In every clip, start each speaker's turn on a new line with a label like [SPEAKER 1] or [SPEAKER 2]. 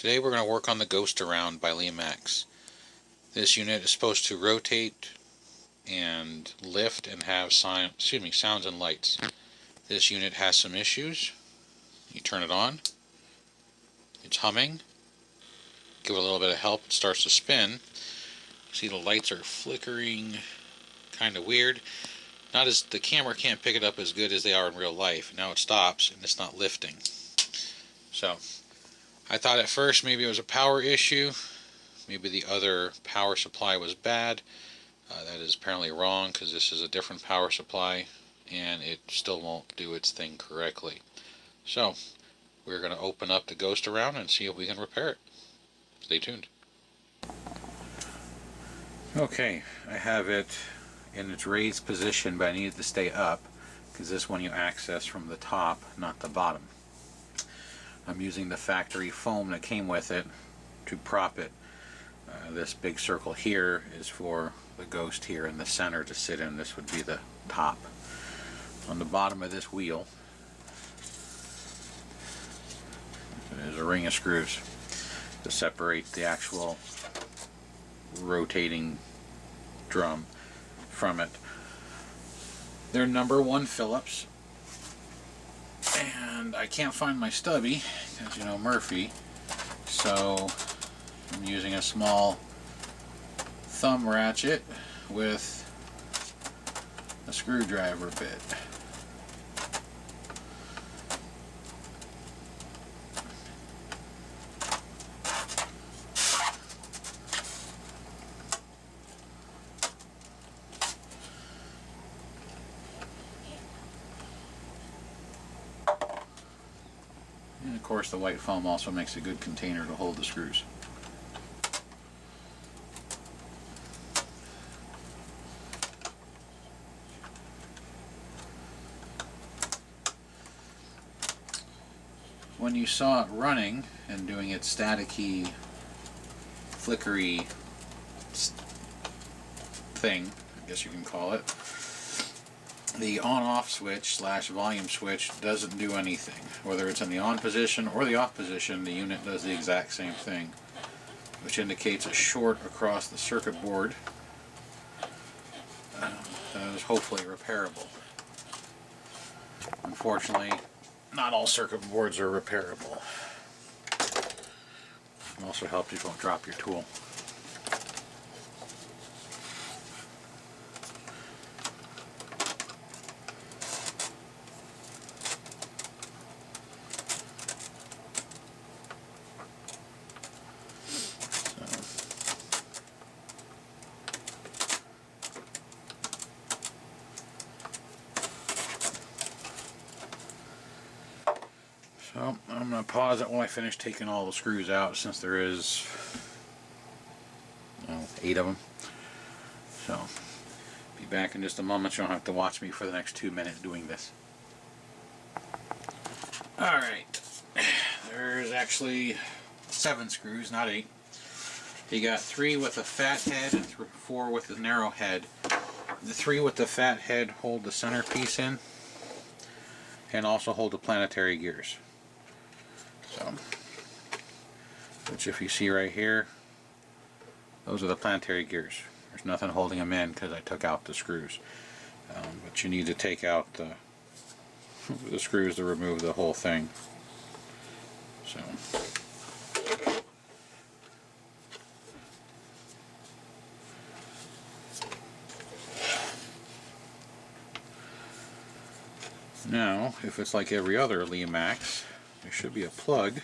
[SPEAKER 1] Today we're going to work on the Ghost Around by Lemax. This unit is supposed to rotate and lift and have sounds and lights. This unit has some issues. You turn it on, it's humming. Give it a little bit of help, it starts to spin. See, the lights are flickering, kind of weird. The camera can't pick it up as good as they are in real life. Now it stops and it's not lifting. So I thought at first maybe it was a power issue. Maybe the other power supply was bad. That is apparently wrong, because this is a different power supply and it still won't do its thing correctly. So we're going to open up the Ghost Around and see if we can repair it. Stay tuned. Okay, I have it in its raised position, but I need it to stay up because this one you access from the top, not the bottom. I'm using the factory foam that came with it to prop it. This big circle here is for the ghost here in the center to sit in. This would be the top. On the bottom of this wheel there's a ring of screws to separate the actual rotating drum from it. They're #1 Phillips, and I can't find my stubby because, you know, Murphy, so I'm using a small thumb ratchet with a screwdriver bit. And of course the white foam also makes a good container to hold the screws. When you saw it running and doing its staticky, flickery thing, I guess you can call it, the on-off switch / volume switch doesn't do anything. Whether it's in the on position or the off position, the unit does the exact same thing, which indicates a short across the circuit board that is hopefully repairable. Unfortunately, not all circuit boards are repairable. It also helps you don't drop your tool. So I'm going to pause it while I finish taking all the screws out, since there is 8 of them. So be back in just a moment. You don't have to watch me for the next 2 minutes doing this. Alright, there's actually 7 screws, not 8. You got 3 with a fat head and 4 with a narrow head. The 3 with the fat head hold the centerpiece in and also hold the planetary gears. So, which if you see right here, those are the planetary gears. There's nothing holding them in because I took out the screws. But you need to take out the screws to remove the whole thing. So, now, if it's like every other Lemax, there should be a plug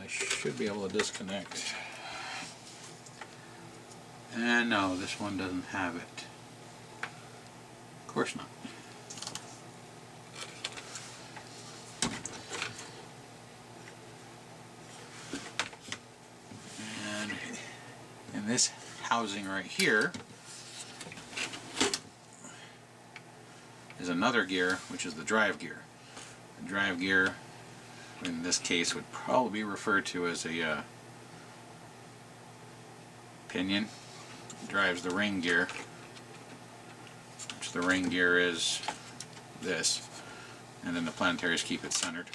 [SPEAKER 1] I should be able to disconnect. And no, this one doesn't have it. Of course not. And in this housing right here is another gear, which is the drive gear. The drive gear, in this case, would probably be referred to as a pinion. It drives the ring gear, which the ring gear is this, and then the planetaries keep it centered.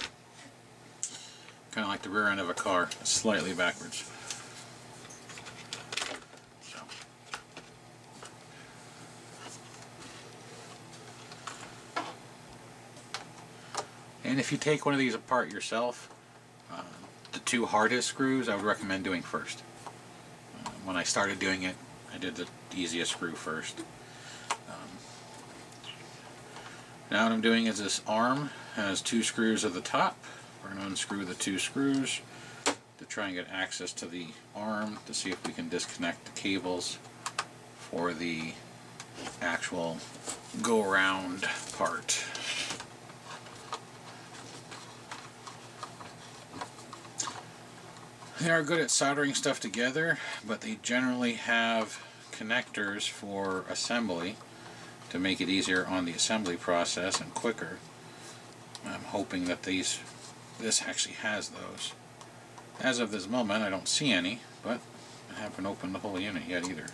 [SPEAKER 1] kind of like the rear end of a car, slightly backwards. So. And if you take one of these apart yourself, the two hardest screws I would recommend doing first. When I started doing it, I did the easiest screw first. Now what I'm doing is this arm has two screws at the top. We're going to unscrew the two screws to try and get access to the arm to see if we can disconnect the cables for the actual go-around part. They are good at soldering stuff together, but they generally have connectors for assembly to make it easier on the assembly process and quicker. I'm hoping that this actually has those. As of this moment, I don't see any, but I haven't opened the whole unit yet either.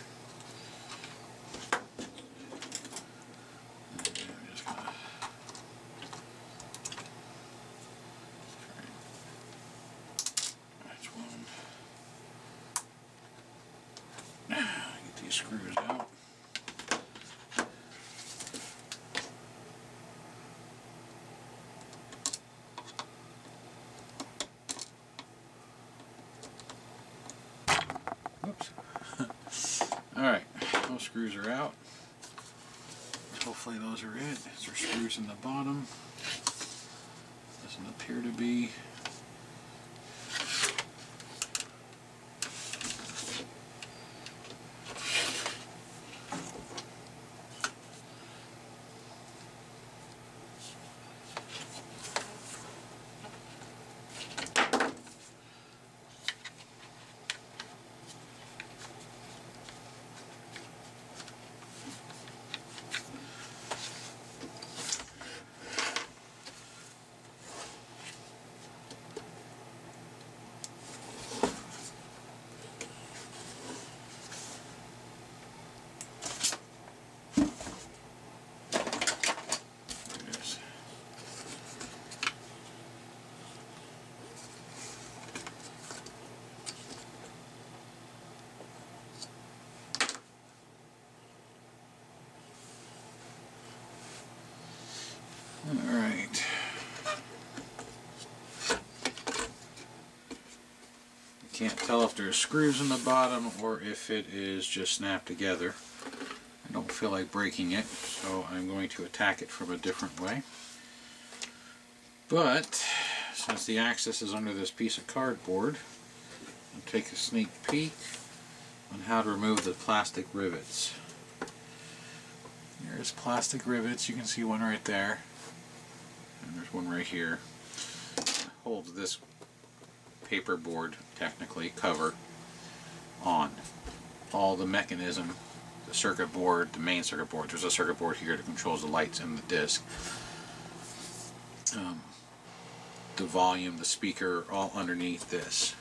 [SPEAKER 1] Get these screws out. Oops. Alright, those screws are out. Hopefully those are it. There are screws in the bottom. Doesn't appear to be. Alright. Can't tell if there's screws in the bottom or if it is just snapped together. I don't feel like breaking it, so I'm going to attack it from a different way. But since the axis is under this piece of cardboard, I'll take a sneak peek on how to remove the plastic rivets. There's plastic rivets, you can see one right there. And there's one right here. It holds this paperboard, technically, cover on. All the mechanism, the circuit board, the main circuit board. There's a circuit board here that controls the lights and the disc. The volume, the speaker, all underneath this.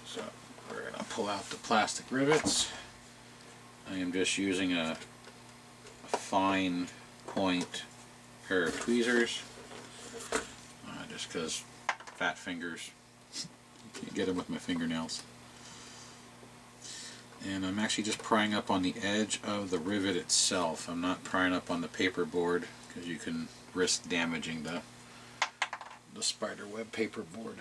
[SPEAKER 1] So we're going to pull out the plastic rivets. I am just using a fine point pair of tweezers, just because fat fingers, can't get them with my fingernails. And I'm actually just prying up on the edge of the rivet itself. I'm not prying up on the paper board because you can risk damaging the spiderweb paper board.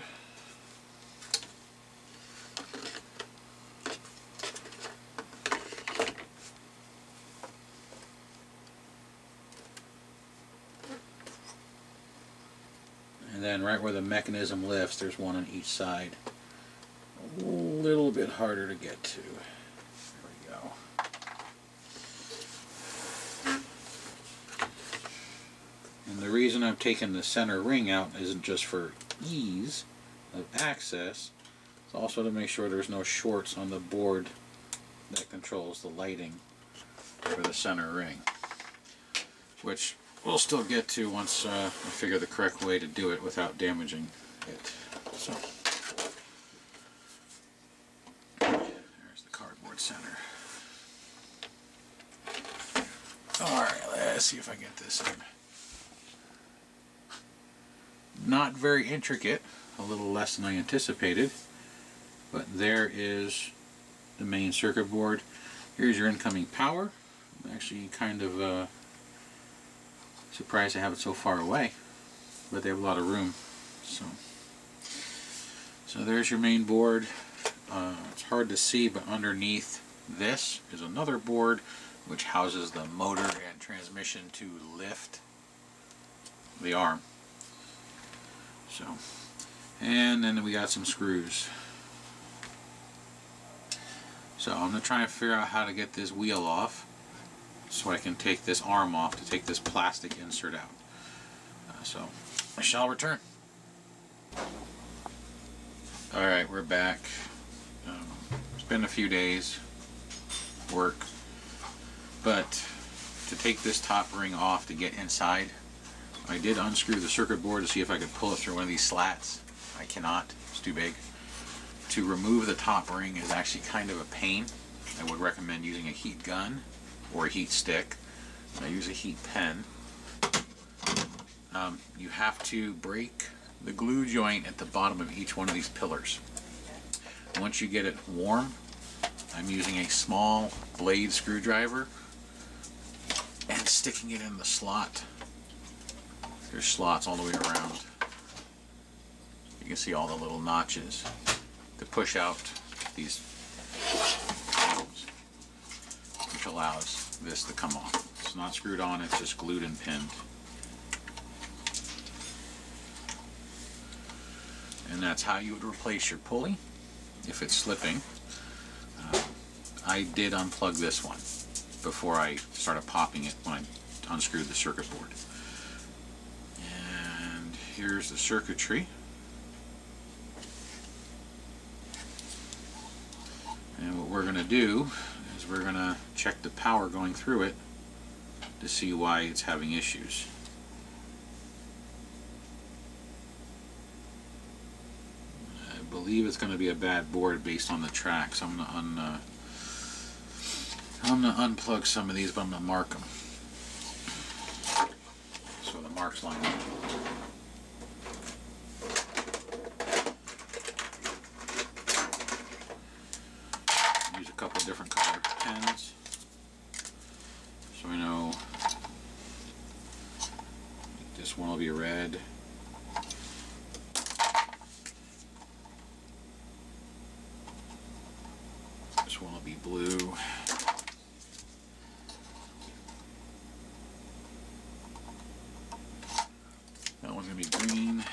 [SPEAKER 1] And then right where the mechanism lifts, there's one on each side. A little bit harder to get to. There we go. And the reason I've taken the center ring out isn't just for ease of access, it's also to make sure there's no shorts on the board that controls the lighting for the center ring, which we'll still get to once I figure the correct way to do it without damaging it. So there's the cardboard center. Alright, let's see if I get this in. Not very intricate, a little less than I anticipated, but there is the main circuit board. Here's your incoming power. I'm actually kind of surprised to have it so far away, but they have a lot of room. So there's your main board. It's hard to see, but underneath this is another board which houses the motor and transmission to lift the arm. So, and then we got some screws. So I'm going to try and figure out how to get this wheel off so I can take this arm off to take this plastic insert out. So I shall return. Alright, we're back. It's been a few days work, but to take this top ring off to get inside, I did unscrew the circuit board to see if I could pull it through one of these slats. I cannot, it's too big. To remove the top ring is actually kind of a pain. I would recommend using a heat gun or a heat stick. I use a heat pen. You have to break the glue joint at the bottom of each one of these pillars. Once you get it warm, I'm using a small blade screwdriver and sticking it in the slot. There's slots all the way around. You can see all the little notches to push out these valves, which allows this to come off. It's not screwed on, it's just glued and pinned. And that's how you would replace your pulley if it's slipping. I did unplug this one before I started popping it when I unscrewed the circuit board. And here's the circuitry. And what we're going to do is we're going to check the power going through it to see why it's having issues. I believe it's going to be a bad board based on the track, so I'm going to unplug some of these, but I'm going to mark them so the marks line up. Use a couple different color pens so we know this one will be red. This one will be blue. That one's going to be green.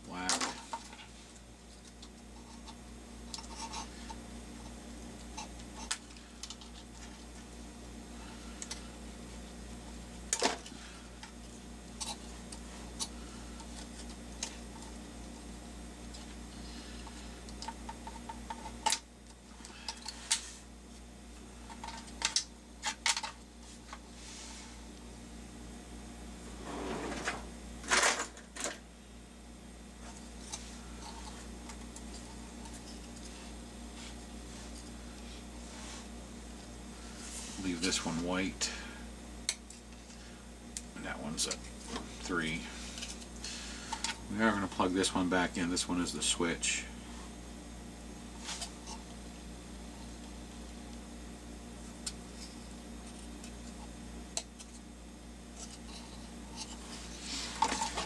[SPEAKER 1] Black. Leave this one white, and that one's at 3. We are going to plug this one back in. This one is the switch.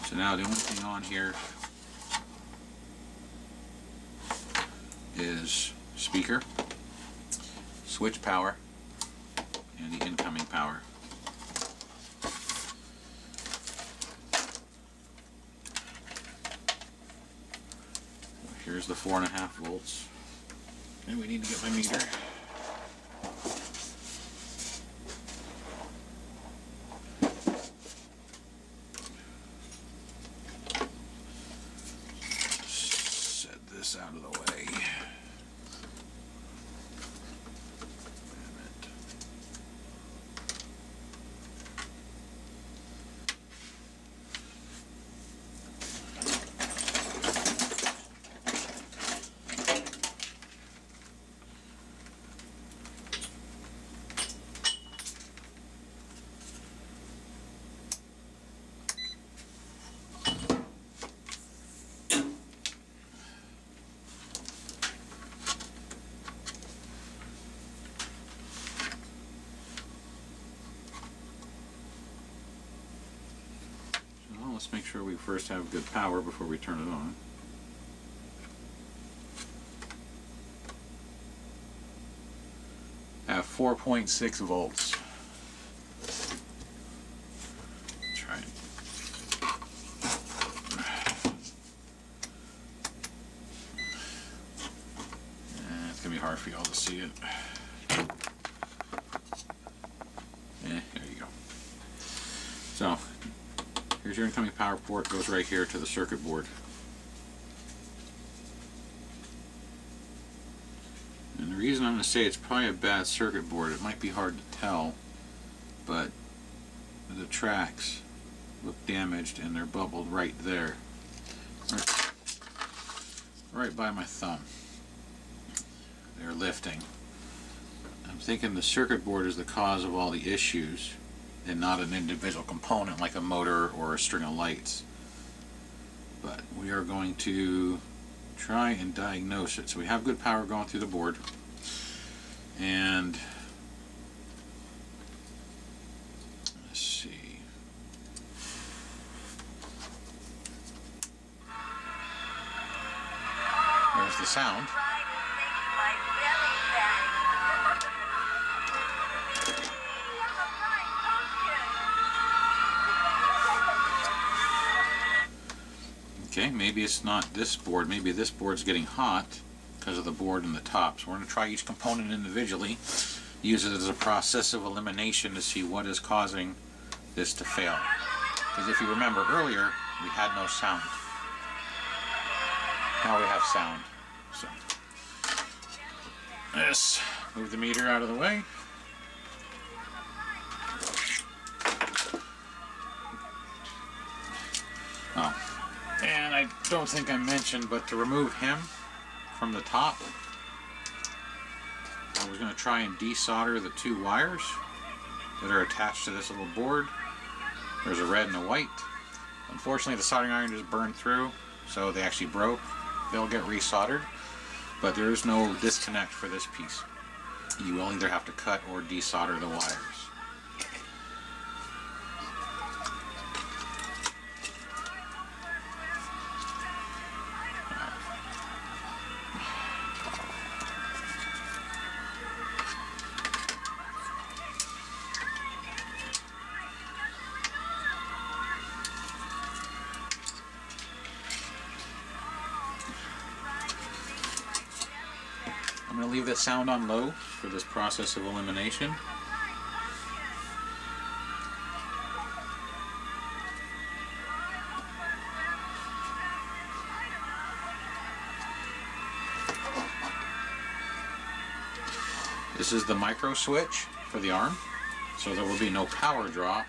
[SPEAKER 1] So now the only thing on here is speaker, switch power, and the incoming power. Here's the 4.5 volts. And we need to get my meter. Set this out of the way.
[SPEAKER 2] let's make sure we first have good power before we turn it on. I have 4.6 volts. Try it. It's gonna be hard for y'all to see it. There you go. So here's your incoming power port. Goes right here to the circuit board. And the reason I'm going to say it's probably a bad circuit board, it might be hard to tell, but the tracks look damaged and they're bubbled right there. Right by my thumb. They're lifting. I'm thinking the circuit board is the cause of all the issues and not an individual component like a motor or a string of lights. But we are going to try and diagnose it. So we have good power going through the board, and let's see. There's the sound. Okay, maybe it's not this board. Maybe this board's getting hot because of the board and the top. So we're going to try each component individually, use it as a process of elimination to see what is causing this to fail. Because if you remember earlier, we had no sound. Now we have sound. So let's move the meter out of the way. Oh. And I don't think I mentioned, but to remove him from the top, I was going to try and desolder the two wires that are attached to this little board. There's a red and a white. Unfortunately, the soldering iron just burned through, so they actually broke. They'll get resoldered, but there is no disconnect for this piece. You will either have to cut or desolder the wires. I'm going to leave the sound on low for this process of elimination. This is the micro switch for the arm, so there will be no power draw.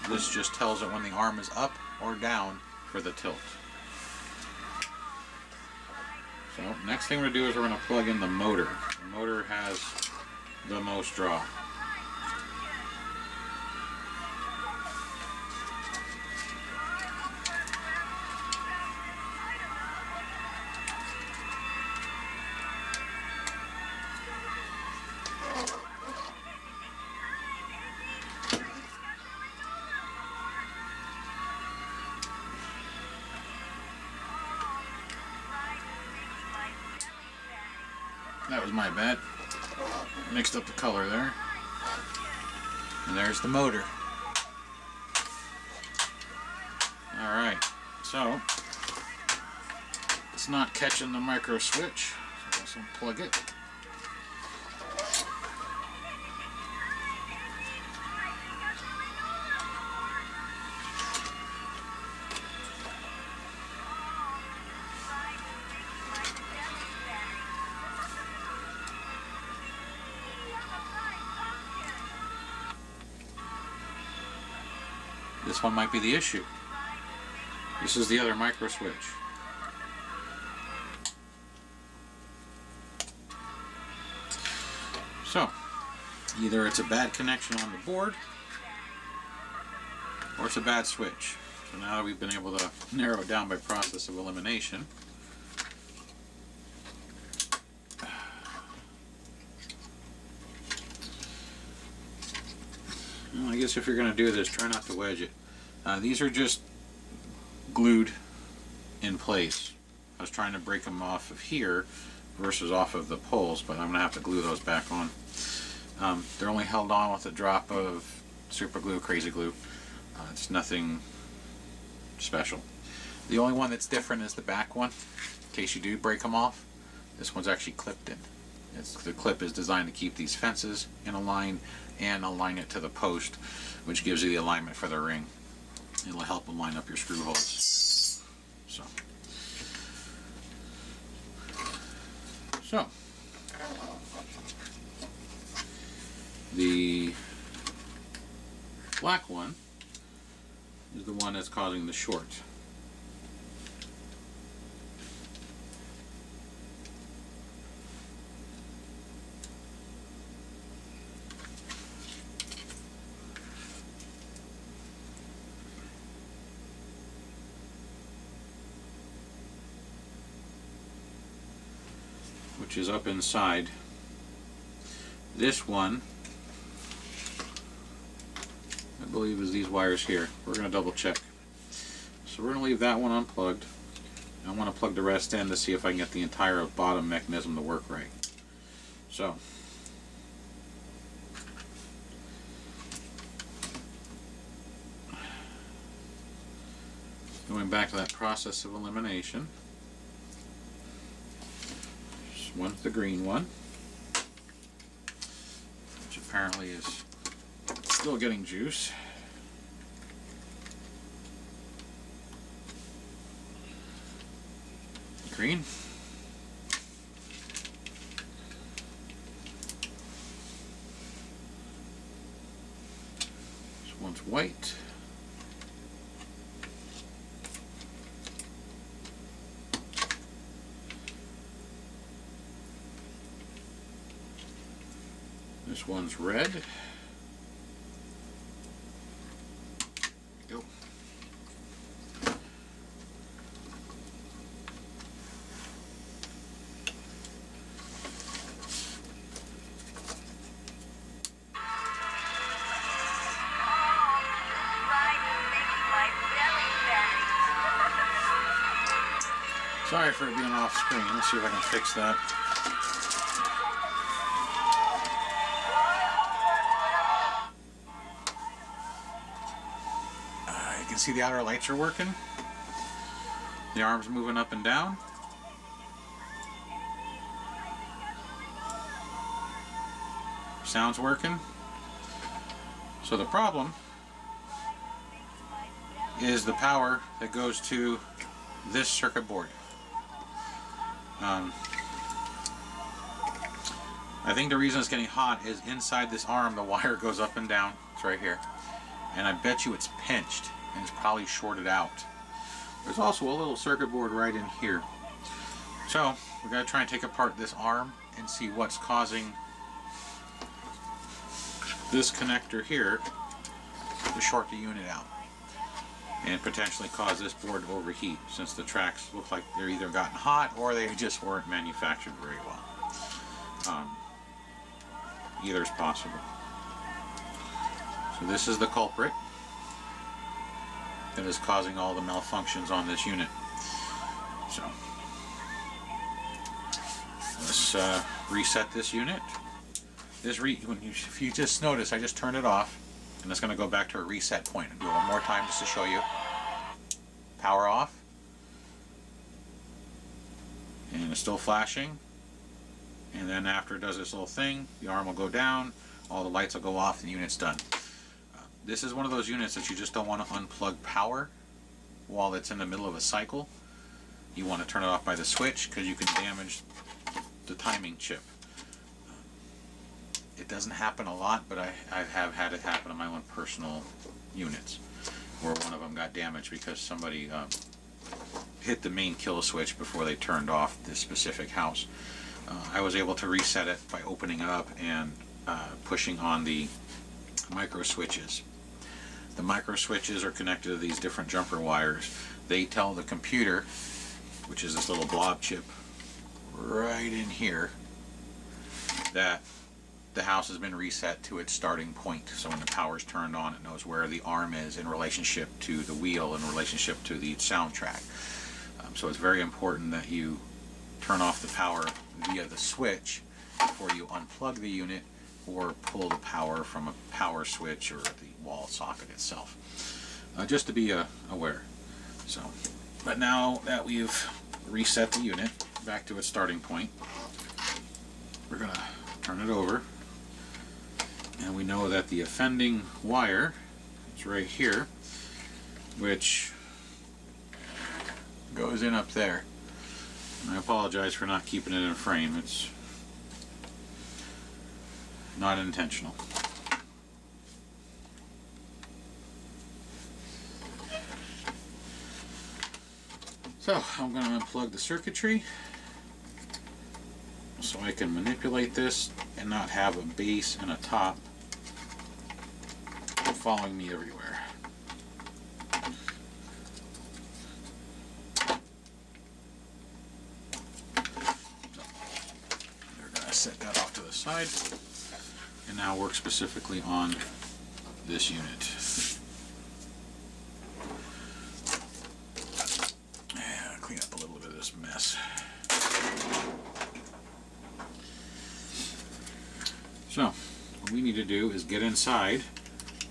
[SPEAKER 2] This just tells it when the arm is up or down for the tilt. So next thing we're going to do is we're going to plug in the motor. The motor has the most draw. That was my bad. Mixed up the color there. And there's the motor. Alright, so it's not catching the micro switch, so let's unplug it. This one might be the issue. This is the other micro switch. So, either it's a bad connection on the board, or it's a bad switch. So now we've been able to narrow it down by process of elimination. Well, I guess if you're going to do this, try not to wedge it. These are just glued in place. I was trying to break them off of here versus off of the poles, but I'm going to have to glue those back on. They're only held on with a drop of super glue, crazy glue. It's nothing special. The only one that's different is the back one, in case you do break them off. This one's actually clipped in. The clip is designed to keep these fences in a line and align it to the post, which gives you the alignment for the ring. It'll help align up your screw holes. So the black one is the one that's causing the short. Which is up inside. This one, I believe, is these wires here. We're going to double check. So we're going to leave that one unplugged. I want to plug the rest in to see if I can get the entire bottom mechanism to work right. So going back to that process of elimination. This one's the green one, which apparently is still getting juice. Green. This one's white. This one's red. Go. Sorry for it being off screen. Let's see if I can fix that. You can see the outer lights are working. The arm's moving up and down. Sound's working. So the problem is the power that goes to this circuit board. I think the reason it's getting hot is inside this arm the wire goes up and down. It's right here. And I bet you it's pinched and it's probably shorted out. There's also a little circuit board right in here. So we're going to try and take apart this arm and see what's causing this connector here to short the unit out and potentially cause this board to overheat, since the tracks look like they're either gotten hot or they just weren't manufactured very well. Either is possible. So this is the culprit that is causing all the malfunctions on this unit. So let's reset this unit. If you just notice, I just turned it off, and it's going to go back to a reset point. I'll do it one more time just to show you. Power off, and it's still flashing. And then after it does this little thing, the arm will go down, all the lights will go off, and the unit's done. This is one of those units that you just don't want to unplug power while it's in the middle of a cycle. You want to turn it off by the switch, because you can damage the timing chip. It doesn't happen a lot, but I have had it happen on my own personal units, where one of them got damaged because somebody hit the main kill switch before they turned off this specific house. I was able to reset it by opening it up and pushing on the micro switches. The micro switches are connected to these different jumper wires. They tell the computer, which is this little blob chip right in here, that the house has been reset to its starting point. So when the power's turned on, it knows where the arm is in relationship to the wheel, in relationship to the soundtrack. So it's very important that you turn off the power via the switch before you unplug the unit or pull the power from a power switch or the wall socket itself. Just to be aware. So, but now that we've reset the unit back to its starting point, we're going to turn it over. And we know that the offending wire is right here, which goes in up there. And I apologize for not keeping it in frame. It's not intentional. So I'm going to unplug the circuitry so I can manipulate this and not have a base and a top following me everywhere. So we're going to set that off to the side and now work specifically on this unit. And clean up a little bit of this mess. So what we need to do is get inside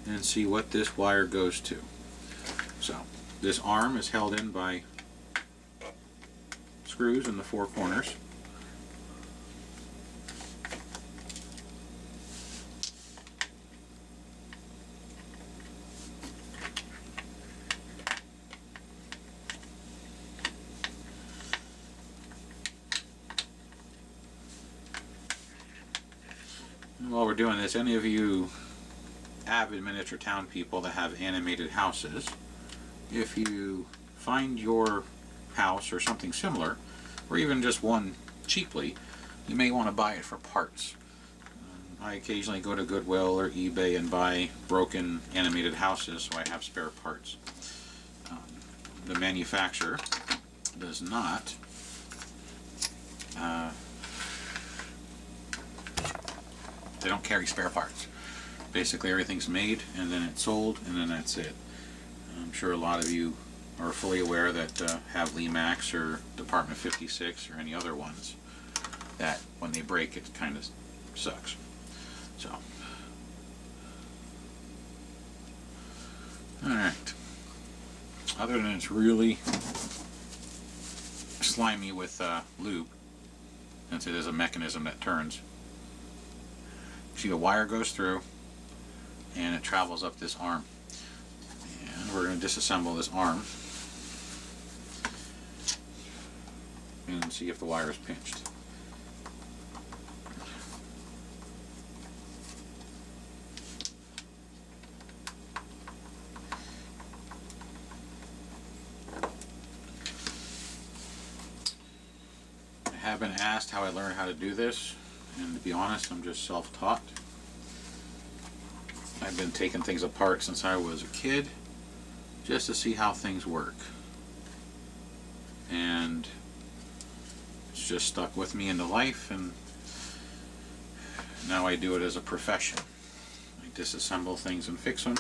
[SPEAKER 2] and see what this wire goes to. So this arm is held in by screws in the four corners. And while we're doing this, any of you avid miniature town people that have animated houses, if you find your house or something similar, or even just one cheaply, you may want to buy it for parts. I occasionally go to Goodwill or eBay and buy broken animated houses, so I have spare parts. The manufacturer does not they don't carry spare parts. Basically everything's made and then it's sold and then that's it. I'm sure a lot of you are fully aware that have Lemax or Department 56 or any other ones that when they break it kind of sucks. So, alright. Other than it's really slimy with lube, since it is a mechanism that turns. See, the wire goes through and it travels up this arm. And we're going to disassemble this arm and see if the wire is pinched. I have been asked how I learned how to do this, and to be honest, I'm just self-taught. I've been taking things apart since I was a kid just to see how things work, and it's just stuck with me into life, and now I do it as a profession. I disassemble things and fix them,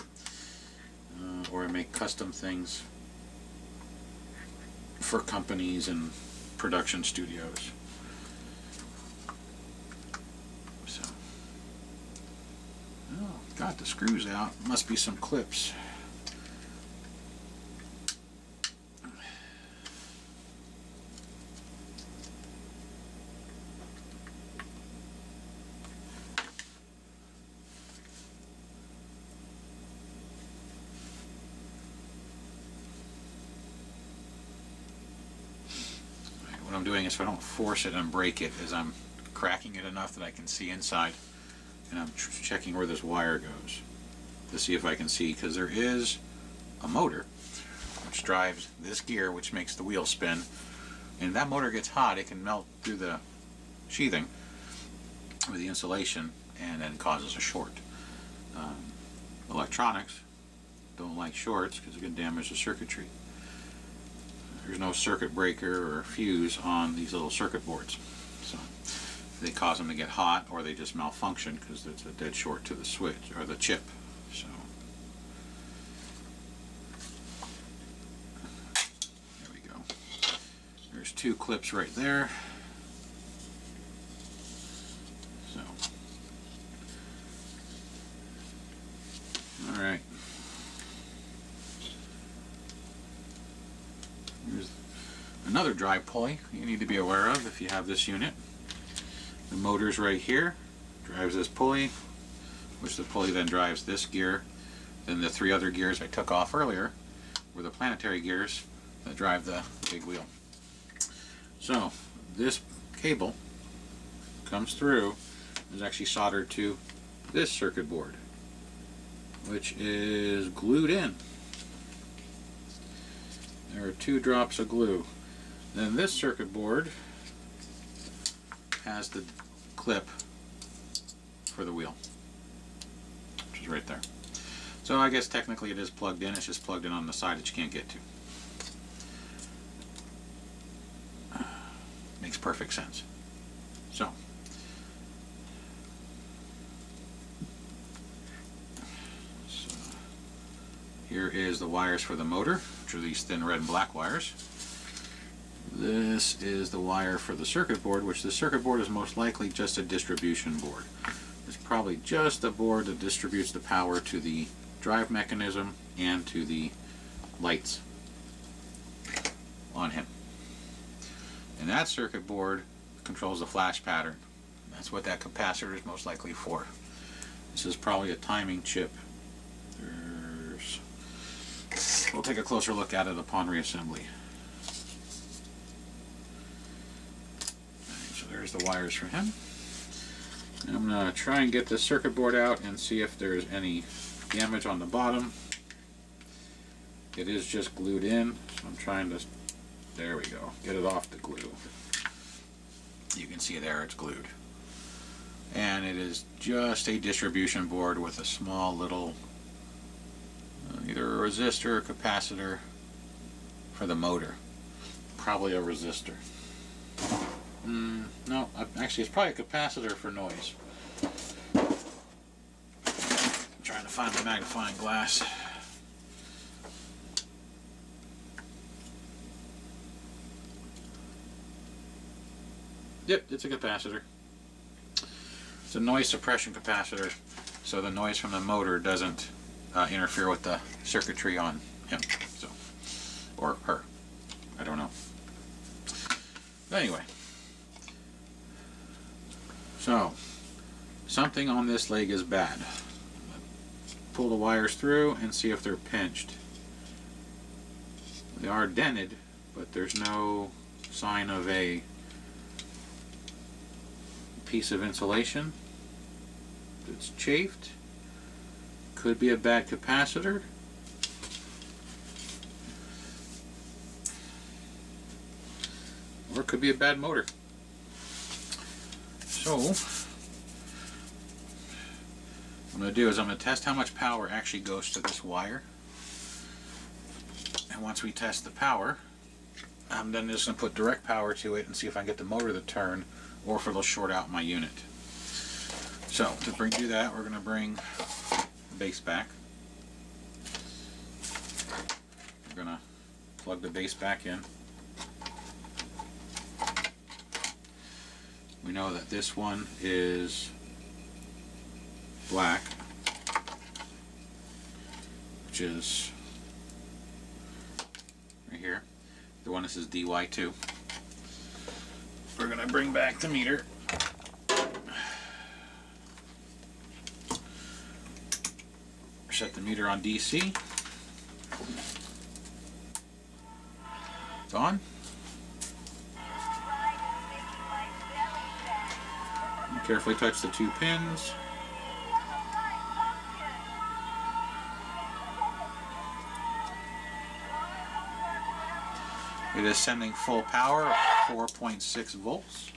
[SPEAKER 2] or I make custom things for companies and production studios. So, oh, got the screws out. Must be some clips. What I'm doing is, so I don't force it and break it, is I'm cracking it enough that I can see inside, and I'm checking where this wire goes to see if I can see, because there is a motor which drives this gear which makes the wheel spin, and if that motor gets hot, it can melt through the sheathing with the insulation and then causes a short. Electronics don't like shorts because it can damage the circuitry. There's no circuit breaker or fuse on these little circuit boards. So they cause them to get hot, or they just malfunction because it's a dead short to the switch or the chip. So there we go. There's two clips right there. So all right. Here's another drive pulley you need to be aware of if you have this unit. The motor's right here, drives this pulley, which the pulley then drives this gear. Then the three other gears I took off earlier were the planetary gears that drive the big wheel. So this cable comes through, is actually soldered to this circuit board, which is glued in. There are 2 drops of glue. Then this circuit board has the clip for the wheel, which is right there. So I guess technically it is plugged in, it's just plugged in on the side that you can't get to. Makes perfect sense. So here is the wires for the motor, which are these thin red and black wires. This is the wire for the circuit board, which the circuit board is most likely just a distribution board. It's probably just a board that distributes the power to the drive mechanism and to the lights on him. And that circuit board controls the flash pattern. That's what that capacitor is most likely for. This is probably a timing chip. We'll take a closer look at it upon reassembly. So there's the wires for him. And I'm going to try and get this circuit board out and see if there's any damage on the bottom. It is just glued in, so I'm trying to, there we go, get it off the glue. You can see there it's glued. And it is just a distribution board with a small little either a resistor or capacitor for the motor. Probably a resistor. No, actually it's probably a capacitor for noise. I'm trying to find the magnifying glass. Yep, it's a capacitor. It's a noise suppression capacitor, so the noise from the motor doesn't interfere with the circuitry on him, so, or her. I don't know. But anyway, so something on this leg is bad. Pull the wires through and see if they're pinched. They are dented, but there's no sign of a piece of insulation that's chafed. Could be a bad capacitor. Or it could be a bad motor. So what I'm going to do is I'm going to test how much power actually goes to this wire. And once we test the power, I'm then just going to put direct power to it and see if I can get the motor to turn or if it'll short out my unit. So to do that, we're going to bring the base back. We're going to plug the base back in. We know that this one is black, which is right here. The one that says DY2. We're going to bring back the meter. Set the meter on DC. It's on. And carefully touch the 2 pins. It is sending full power of 4.6 volts.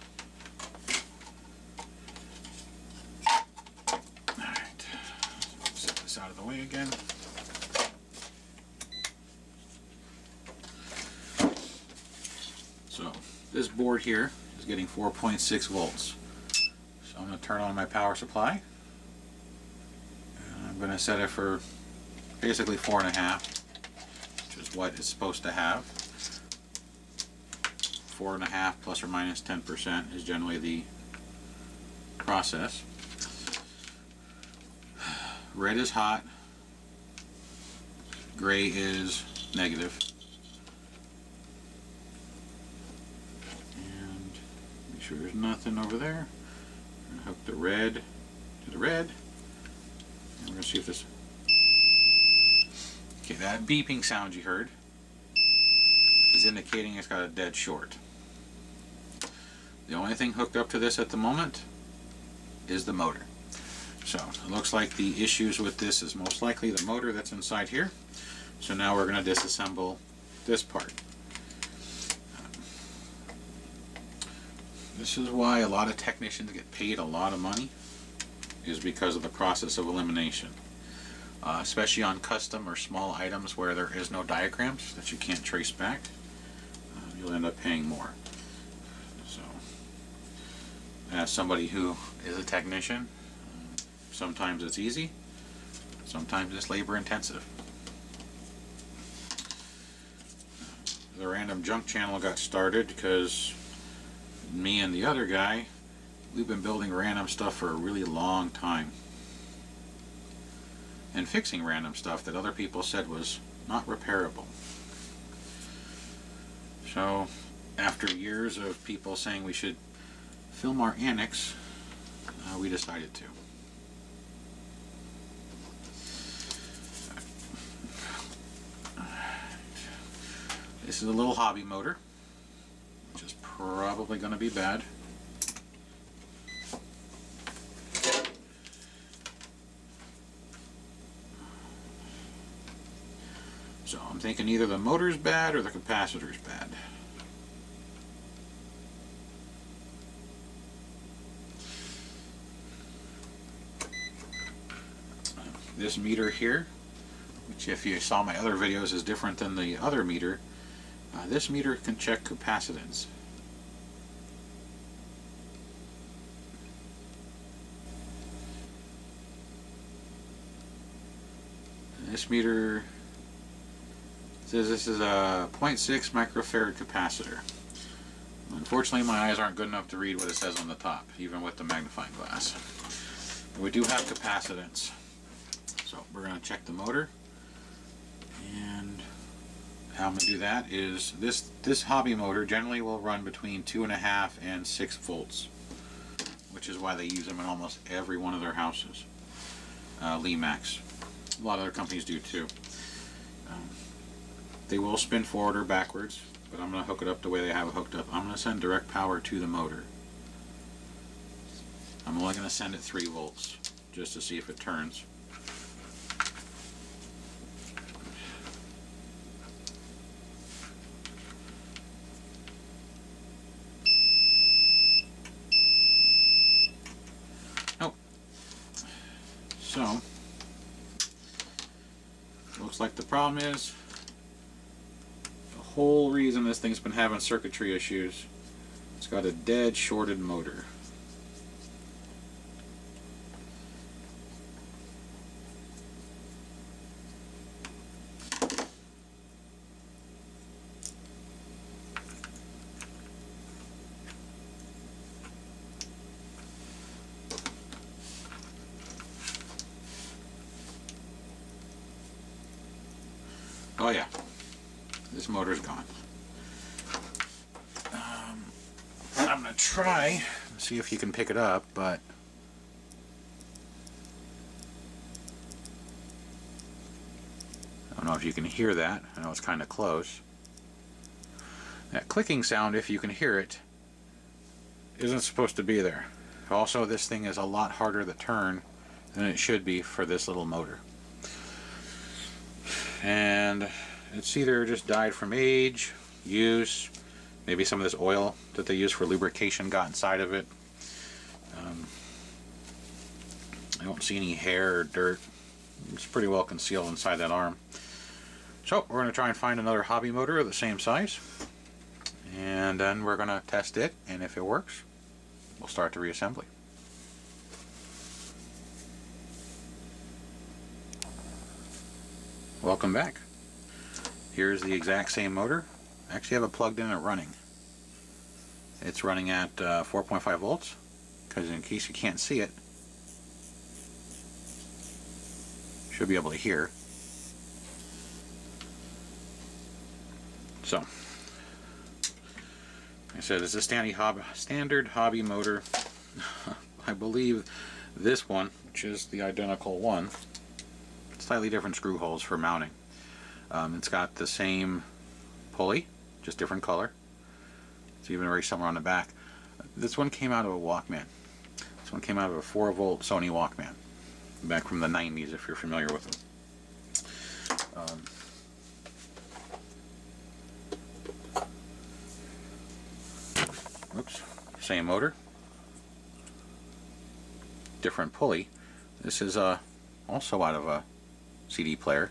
[SPEAKER 2] Alright, set this out of the way again. So, this board here is getting 4.6 volts. I'm going to turn on my power supply. And I'm going to set it for basically 4.5, which is what it's supposed to have. 4.5 plus or minus 10% is generally the process. Red is hot, gray is negative. And make sure there's nothing over there. I'm going to hook the red to the red. And we're going to see if this... Okay, that beeping sound you heard is indicating it's got a dead short. The only thing hooked up to this at the moment is the motor. So it looks like the issues with this is most likely the motor that's inside here. So now we're going to disassemble this part. This is why a lot of technicians get paid a lot of money, is because of the process of elimination. Especially on custom or small items where there is no diagrams that you can't trace back, you'll end up paying more. So, as somebody who is a technician, sometimes it's easy, sometimes it's labor intensive. The Random Junk channel got started because me and the other guy, we've been building random stuff for a really long time. And fixing random stuff that other people said was not repairable. So, after years of people saying we should film our annex, we decided to. This is a little hobby motor, which is probably going to be bad. So I'm thinking either the motor's bad or the capacitor's bad. This meter here, which if you saw my other videos is different than the other meter, this meter can check capacitance. This meter says this is a 0.6 microfarad capacitor. Unfortunately, my eyes aren't good enough to read what it says on the top, even with the magnifying glass. But we do have capacitance. So we're going to check the motor. And how I'm going to do that is this hobby motor generally will run between 2.5 and 6 volts, which is why they use them in almost every one of their houses. Lemax. A lot of other companies do too. They will spin forward or backwards, but I'm going to hook it up the way they have it hooked up. I'm going to send direct power to the motor. I'm only going to send it 3 volts just to see if it turns. Nope. So, looks like the problem is the whole reason this thing's been having circuitry issues, it's got a dead shorted motor. Oh yeah, this motor's gone. I'm going to try and see if you can pick it up, but I don't know if you can hear that. I know it's kind of close. That clicking sound, if you can hear it, isn't supposed to be there. Also, this thing is a lot harder to turn than it should be for this little motor. And it's either just died from age, use, maybe some of this oil that they use for lubrication got inside of it. I don't see any hair or dirt. It's pretty well concealed inside that arm. So we're going to try and find another hobby motor of the same size, and then we're going to test it, and if it works, we'll start the reassembly. Welcome back. Here's the exact same motor. I actually have it plugged in and running. It's running at 4.5 volts, because in case you can't see it, should be able to hear. So, like I said, it's a standard hobby motor. I believe this one, which is the identical one, slightly different screw holes for mounting. It's got the same pulley, just different color. It's even very similar on the back. This one came out of a Walkman. This one came out of a 4-volt Sony Walkman, back from the 90s, if you're familiar with them. Oops, same motor, different pulley. This is also out of a CD player.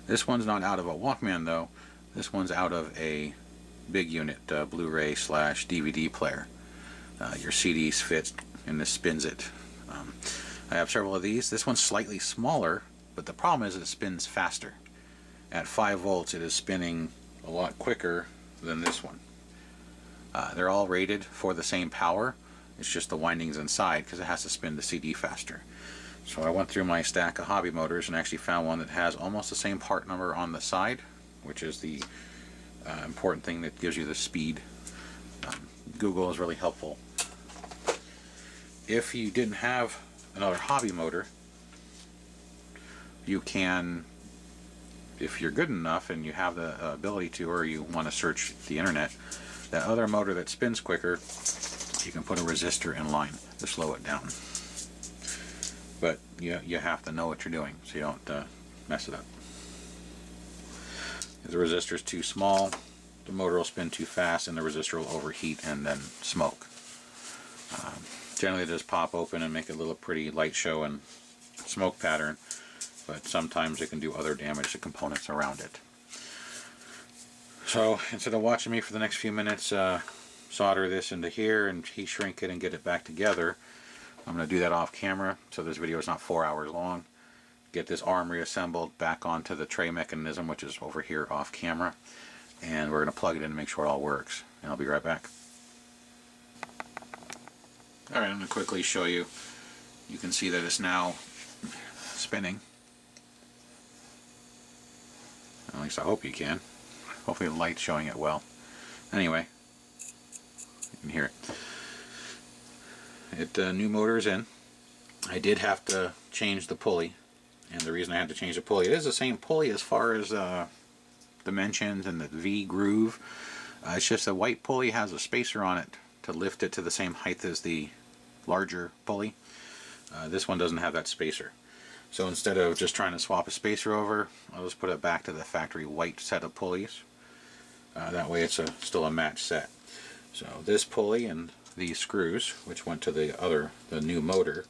[SPEAKER 2] This one's not out of a Walkman though. This one's out of a big unit, Blu-ray / DVD player. Your CDs fit and this spins it. I have several of these. This one's slightly smaller, but the problem is it spins faster. At 5 volts it is spinning a lot quicker than this one. They're all rated for the same power. It's just the windings inside because it has to spin the CD faster. So I went through my stack of hobby motors and actually found one that has almost the same part number on the side, which is the important thing that gives you the speed. Google is really helpful. If you didn't have another hobby motor, you can, if you're good enough and you have the ability to, or you want to search the internet, that other motor that spins quicker, you can put a resistor in line to slow it down. But you have to know what you're doing so you don't mess it up. If the resistor is too small, the motor will spin too fast and the resistor will overheat and then smoke. Generally they just pop open and make a little pretty light show and smoke pattern, but sometimes it can do other damage to components around it. So instead of watching me for the next few minutes solder this into here and heat shrink it and get it back together, I'm going to do that off camera so this video is not 4 hours long. Get this arm reassembled back onto the tray mechanism, which is over here off camera, and we're going to plug it in and make sure it all works, and I'll be right back. Alright, I'm going to quickly show you. You can see that it's now spinning. At least I hope you can. Hopefully the light's showing it well. Anyway, you can hear it. New motor is in. I did have to change the pulley, and the reason I had to change the pulley, it is the same pulley as far as dimensions and the V groove. It's just the white pulley has a spacer on it to lift it to the same height as the larger pulley. This one doesn't have that spacer. So instead of just trying to swap a spacer over, I'll just put it back to the factory white set of pulleys. That way it's still a matched set. So this pulley and these screws, which went to the new motor,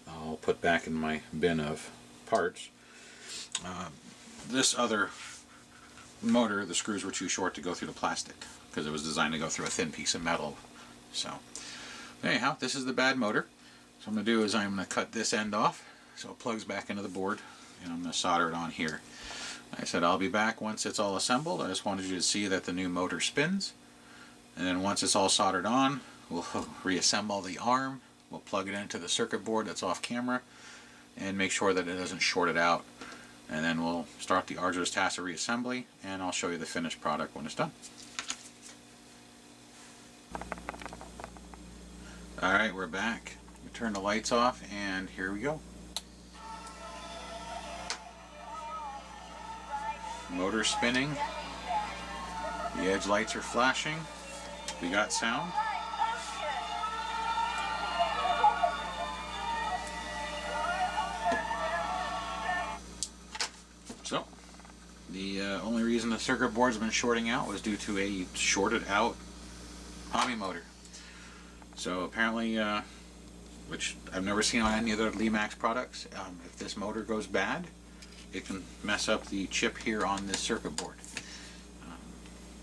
[SPEAKER 2] I'll put back in my bin of parts. This other motor, the screws were too short to go through the plastic because it was designed to go through a thin piece of metal. So anyhow, this is the bad motor. So what I'm going to do is I'm going to cut this end off so it plugs back into the board, and I'm going to solder it on here. Like I said, I'll be back once it's all assembled. I just wanted you to see that the new motor spins, and then once it's all soldered on, we'll reassemble the arm, we'll plug it into the circuit board that's off camera, and make sure that it doesn't short it out, and then we'll start the arduous task of reassembly, and I'll show you the finished product when it's done. Alright, we're back. We turn the lights off, and here we go. Motor spinning. The edge lights are flashing. We got sound. So, the only reason the circuit board's been shorting out was due to a shorted out hobby motor. So apparently, which I've never seen on any other Lemax products, if this motor goes bad, it can mess up the chip here on this circuit board.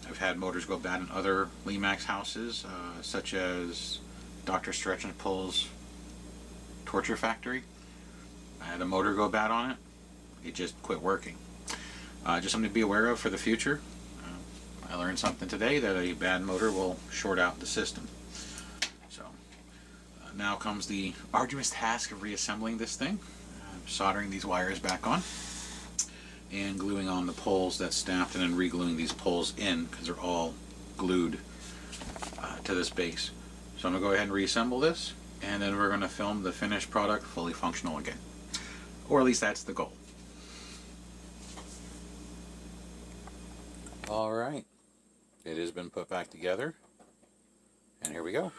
[SPEAKER 2] I've had motors go bad in other Lemax houses, such as Dr. Stretch and Pull's Torture Factory. I had a motor go bad on it. It just quit working. Just something to be aware of for the future. I learned something today, that a bad motor will short out the system. So now comes the arduous task of reassembling this thing, soldering these wires back on, and gluing on the poles that snapped, and then re-gluing these poles in because they're all glued to this base. So I'm going to go ahead and reassemble this, and then we're going to film the finished product fully functional again. Or at least that's the goal. Alright, it has been put back together, and here we go.